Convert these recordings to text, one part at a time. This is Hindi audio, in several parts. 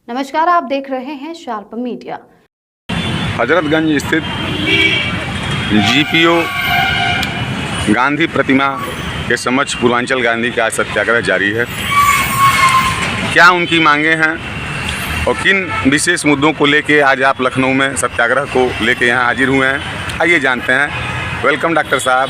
नमस्कार, आप देख रहे हैं शार्प मीडिया। हजरतगंज स्थित जीपीओ गांधी प्रतिमा के समक्ष पूर्वांचल गांधी का सत्याग्रह जारी है। क्या उनकी मांगे हैं और किन विशेष मुद्दों को लेके आज आप लखनऊ में सत्याग्रह को लेके यहाँ हाजिर हुए हैं, आइए जानते हैं। वेलकम डॉक्टर साहब,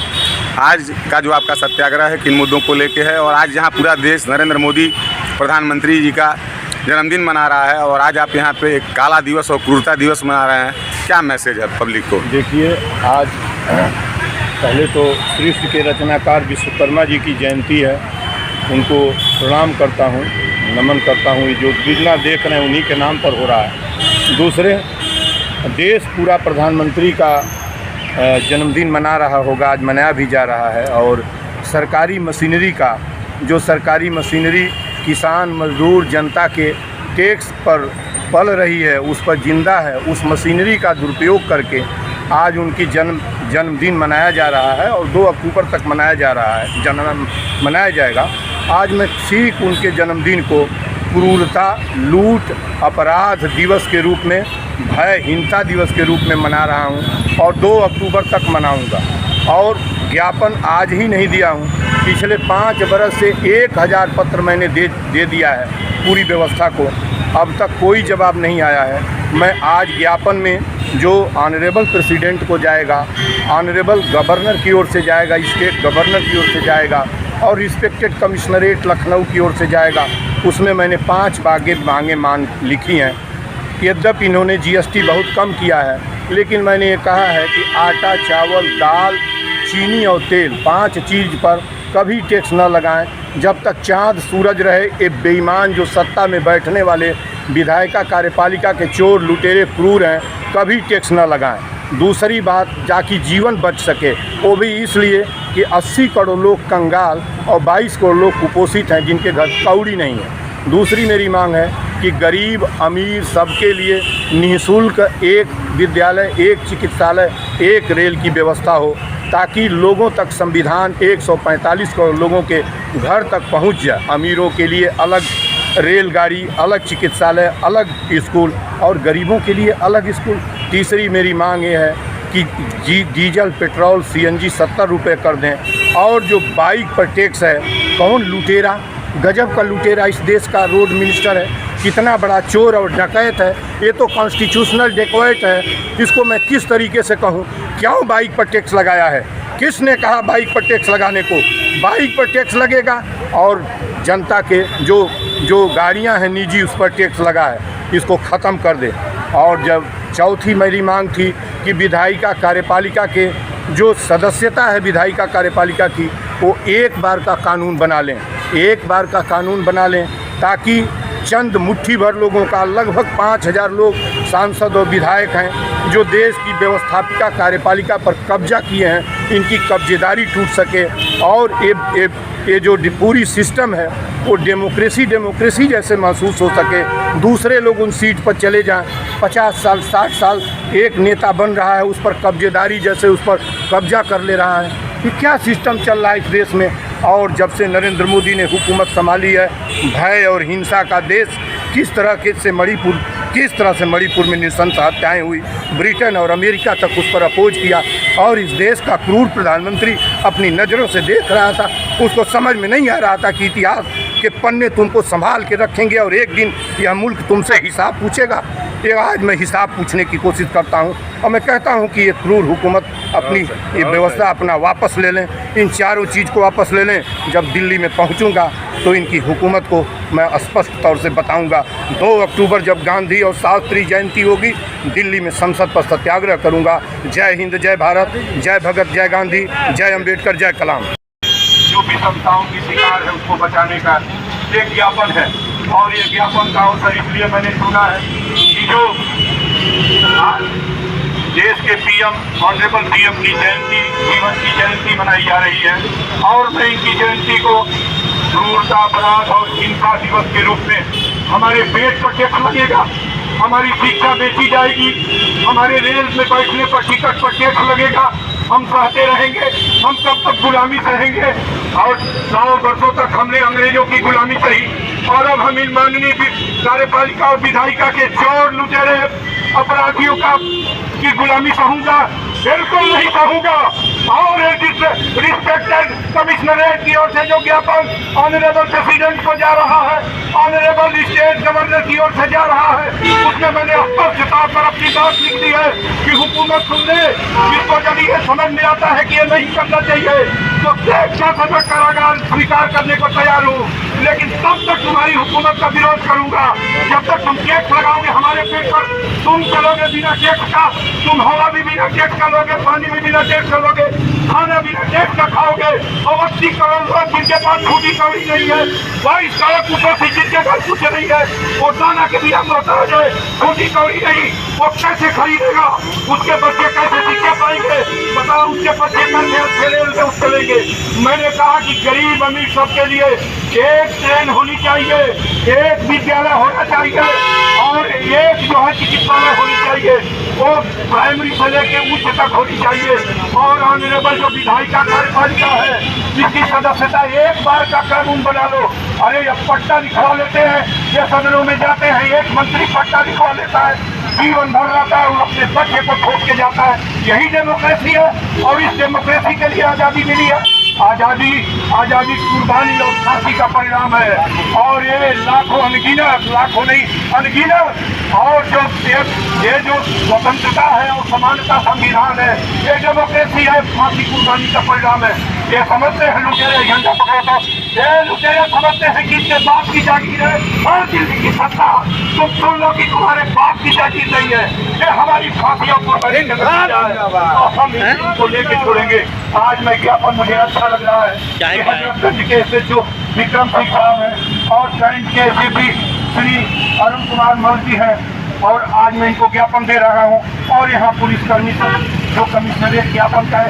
आज का जो आपका सत्याग्रह है किन मुद्दों को लेके है और आज यहाँ पूरा देश नरेंद्र मोदी प्रधानमंत्री जी का जन्मदिन मना रहा है और आज आप यहाँ पे एक काला दिवस और क्रूरता दिवस मना रहे हैं, क्या मैसेज है पब्लिक को? देखिए, आज पहले तो सृष्टि के रचनाकार विश्वकर्मा जी की जयंती है, उनको प्रणाम करता हूँ, नमन करता हूँ। जो जितना देख रहे हैं उन्हीं के नाम पर हो रहा है। दूसरे, देश पूरा प्रधानमंत्री का जन्मदिन मना रहा होगा, आज मनाया भी जा रहा है। और सरकारी मशीनरी का, जो सरकारी मशीनरी किसान मजदूर जनता के टैक्स पर पल रही है, उस पर जिंदा है, उस मशीनरी का दुरुपयोग करके आज उनकी जन्मदिन मनाया जा रहा है और 2 अक्टूबर तक मनाया जाएगा। आज मैं ठीक उनके जन्मदिन को क्रूरता, लूट, अपराध दिवस के रूप में, भयहीनता दिवस के रूप में मना रहा हूं और 2 अक्टूबर तक मनाऊंगा। और ज्ञापन आज ही नहीं दिया हूं, पिछले 5 बरस से 1000 पत्र मैंने दे दिया है पूरी व्यवस्था को, अब तक कोई जवाब नहीं आया है। मैं आज ज्ञापन में जो ऑनरेबल प्रेसिडेंट को जाएगा, ऑनरेबल गवर्नर की ओर से जाएगा, स्टेट गवर्नर की ओर से जाएगा और रिस्पेक्टेड कमिश्नरेट लखनऊ की ओर से जाएगा, उसमें मैंने 5 मांग लिखी हैं। यद्यपि इन्होंने जीएसटी बहुत कम किया है, लेकिन मैंने ये कहा है कि आटा, चावल, दाल, चीनी और तेल 5 चीज़ पर कभी टैक्स न लगाएं। जब तक चाँद सूरज रहे, ये बेईमान जो सत्ता में बैठने वाले विधायिका कार्यपालिका के चोर लुटेरे क्रूर हैं, कभी टैक्स न लगाएं। दूसरी बात, ताकि जीवन बच सके, वो भी इसलिए कि 80 करोड़ लोग कंगाल और 22 करोड़ लोग कुपोषित हैं जिनके घर कौड़ी नहीं है। दूसरी मेरी मांग है कि गरीब अमीर सबके लिए निःशुल्क एक विद्यालय, एक चिकित्सालय, एक रेल की व्यवस्था हो, ताकि लोगों तक संविधान 145 करोड़ लोगों के घर तक पहुंच जाए। अमीरों के लिए अलग रेलगाड़ी, अलग चिकित्सालय, अलग स्कूल और गरीबों के लिए अलग स्कूल। तीसरी मेरी मांग ये है कि डीजल, पेट्रोल, सीएनजी 70 रुपये कर दें। और जो बाइक पर टैक्स है, कौन लुटेरा, गजब का लुटेरा इस देश का रोड मिनिस्टर है, कितना बड़ा चोर और डकैत है, ये तो कॉन्स्टिट्यूशनल डेकोइट है। इसको मैं किस तरीके से कहूँ, क्यों बाइक पर टैक्स लगाया है? किसने कहा बाइक पर टैक्स लगाने को? बाइक पर टैक्स लगेगा और जनता के जो गाड़ियां हैं निजी, उस पर टैक्स लगा है, इसको ख़त्म कर दे। और जब चौथी मेरी मांग थी कि विधायिका कार्यपालिका के जो सदस्यता है विधायिका कार्यपालिका की, वो एक बार का कानून बना लें, एक बार का कानून बना लें, ताकि चंद मुट्ठी भर लोगों का, लगभग 5000 लोग सांसद और विधायक हैं जो देश की व्यवस्थापिका कार्यपालिका पर कब्जा किए हैं, इनकी कब्जेदारी टूट सके और ये जो पूरी सिस्टम है वो डेमोक्रेसी जैसे महसूस हो सके। दूसरे लोग उन सीट पर चले जाएं, 50 साल 60 साल एक नेता बन रहा है, उस पर कब्जेदारी जैसे उस पर कब्जा कर ले रहा है। ये क्या सिस्टम चल रहा है इस देश में? और जब से नरेंद्र मोदी ने हुकूमत संभाली है, भय और हिंसा का देश, किस तरह से मणिपुर में नृशंस हत्याएँ हुई, ब्रिटेन और अमेरिका तक उस पर अपोज किया और इस देश का क्रूर प्रधानमंत्री अपनी नज़रों से देख रहा था। उसको समझ में नहीं आ रहा था कि इतिहास के पन्ने तुमको संभाल के रखेंगे और एक दिन यह मुल्क तुमसे हिसाब पूछेगा। ये आज मैं हिसाब पूछने की कोशिश करता हूँ और मैं कहता हूँ कि ये क्रूर हुकूमत अपनी ये व्यवस्था अपना वापस ले लें, इन चारों चीज़ को वापस ले लें। जब दिल्ली में पहुँचूँगा तो इनकी हुकूमत को मैं स्पष्ट तौर से बताऊँगा। 2 अक्टूबर जब गांधी और शास्त्री जयंती होगी, दिल्ली में संसद पर सत्याग्रह करूँगा। जय हिंद, जय भारत, जय भगत, जय गांधी, जय अम्बेडकर, जय कलाम। जो विषमताओं की शिकार है उसको बचाने का एक ज्ञापन है और ये ज्ञापन का अवसर इसलिए मैंने चुना है कि जो देश के पीएम ऑनरेबल पीएम की जयंती, जीवन की जयंती मनाई जा रही है और मैं इनकी जयंती को क्रूरता, अपराध और हिंसा दिवस के रूप में, हमारे पेट पर टैक्स लगेगा, हमारी शिक्षा बेची जाएगी, हमारे रेल में बैठने पर टिकट पर टैक्स लगेगा, हम सहते रहेंगे, हम कब तक गुलामी सहेंगे? और 100 वर्षों तक हमने अंग्रेजों की गुलामी सही, और अब हम इन माननीय कार्यपालिका और विधायिका के चोर लुटेरे अपराधियों की गुलामी सहूंगा, बिल्कुल नहीं सहूंगा। और रिस्पेक्टेड कमिश्नरेट की ओर से जो ज्ञापन ऑनरेबल प्रेसिडेंट को जा रहा है, ऑनरेबल स्टेट गवर्नर की ओर से जा रहा है, उसमें मैंने स्पष्ट तौर पर अपनी बात लिख दी है कि हुकूमत सुन ले, जिसको जब ये समझ में आता है कि ये नहीं करना चाहिए तो मैं कारागार स्वीकार करने को तैयार हूँ, लेकिन तब तक तुम्हारी हुकूमत का विरोध करूंगा जब तक तुम टैक्स लगाओगे हमारे पेट पर। तुम चलोगे बिना टैक्स का, तुम हवा भी बिना टैक्स का लोगे, पानी भी बिना टैक्स का लोगे, खाना बिना टैक्स का खाओगे। और 80 करोड़ लोग जिनके पास छोटी कौड़ी नहीं है, 22 करोड़ कुछ जिनके घर कुछ नहीं है, वो दाना के बिना मोहताज है, छोटी कौड़ी नहीं, वो कैसे खरीदेगा? उसके बच्चे कैसे सीखे पाएंगे? बताओ, उसके बच्चे कैसे चलेंगे? मैंने कहा कि गरीब अमीर सबके लिए एक ट्रेन होनी चाहिए, एक विद्यालय होना चाहिए और एक जो है चिकित्सालय होनी चाहिए, वो प्राइमरी से लेकर उच्च तक होनी चाहिए। और ऑनरेबल जो विधायिका कार्यपालिका है, जिसकी सदस्यता एक बार का कानून बना लो। अरे अब पट्टा लिखवा लेते हैं, ये सदनों में जाते हैं, एक मंत्री पट्टा लिखवा लेता है, जीवन भर रहता है, अपने बच्चे को ठोक के जाता है। यही डेमोक्रेसी है और इस डेमोक्रेसी के लिए आज़ादी मिली है। आज़ादी कुर्बानी और फांसी का परिणाम है। और ये लाखों अनगिनत, लाखों नहीं अनगिनत, और जो ये जो स्वतंत्रता है और समानता संविधान है, ये डेमोक्रेसी है, फांसी कुर्बानी का परिणाम है। ये समझते हैं लुटेरे, झंडा पकड़ो तो ये लुटेरे समझते हैं कि इसके बाप की जागीर है और दिल्ली की सत्ता। तुम सुन लो कि तुम्हारे बाप की जागीर नहीं है, ये हमारी फांसियों को हम इसको लेके छोड़ेंगे। आज मैं ज्ञापन, मुझे अच्छा लग रहा है कि हजरतगंज के SHO विक्रम सिंह साहब हैं और कैंट के SCP श्री अरुण कुमार मल जी हैं, और आज मैं इनको ज्ञापन दे रहा हूँ। और यहाँ पुलिसकर्मी जो कमिश्नरेट ज्ञापन का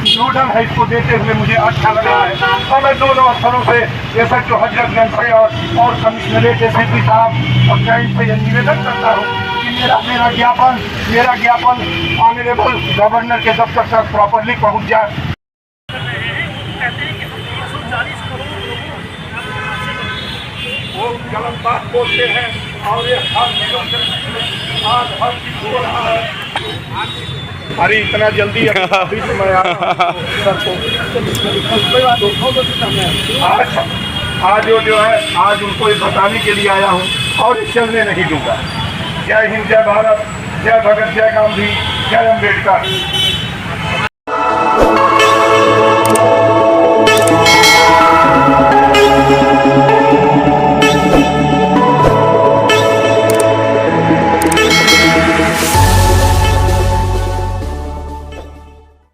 नोडल है, इसको देते हुए मुझे अच्छा लग रहा है। और मैं दोनों अफसरों से SHO हजरतगंज से और कमिश्नरेट SCP साहब और कैंट से यह निवेदन करता हूँ कि मेरा ज्ञापन ऑनरेबल गवर्नर के दफ्तर तक प्रॉपरली पहुँच जाए। वो गलत बात बोलते हैं और ये हर चीज हो रहा है। अरे इतना जल्दी अभी तो मैं आज जो है, आज उनको ये बताने के लिए आया हूँ और चलने नहीं दूंगा। जय हिंद, जय भारत, जय भगत, जय गांधी, जय अम्बेडकर।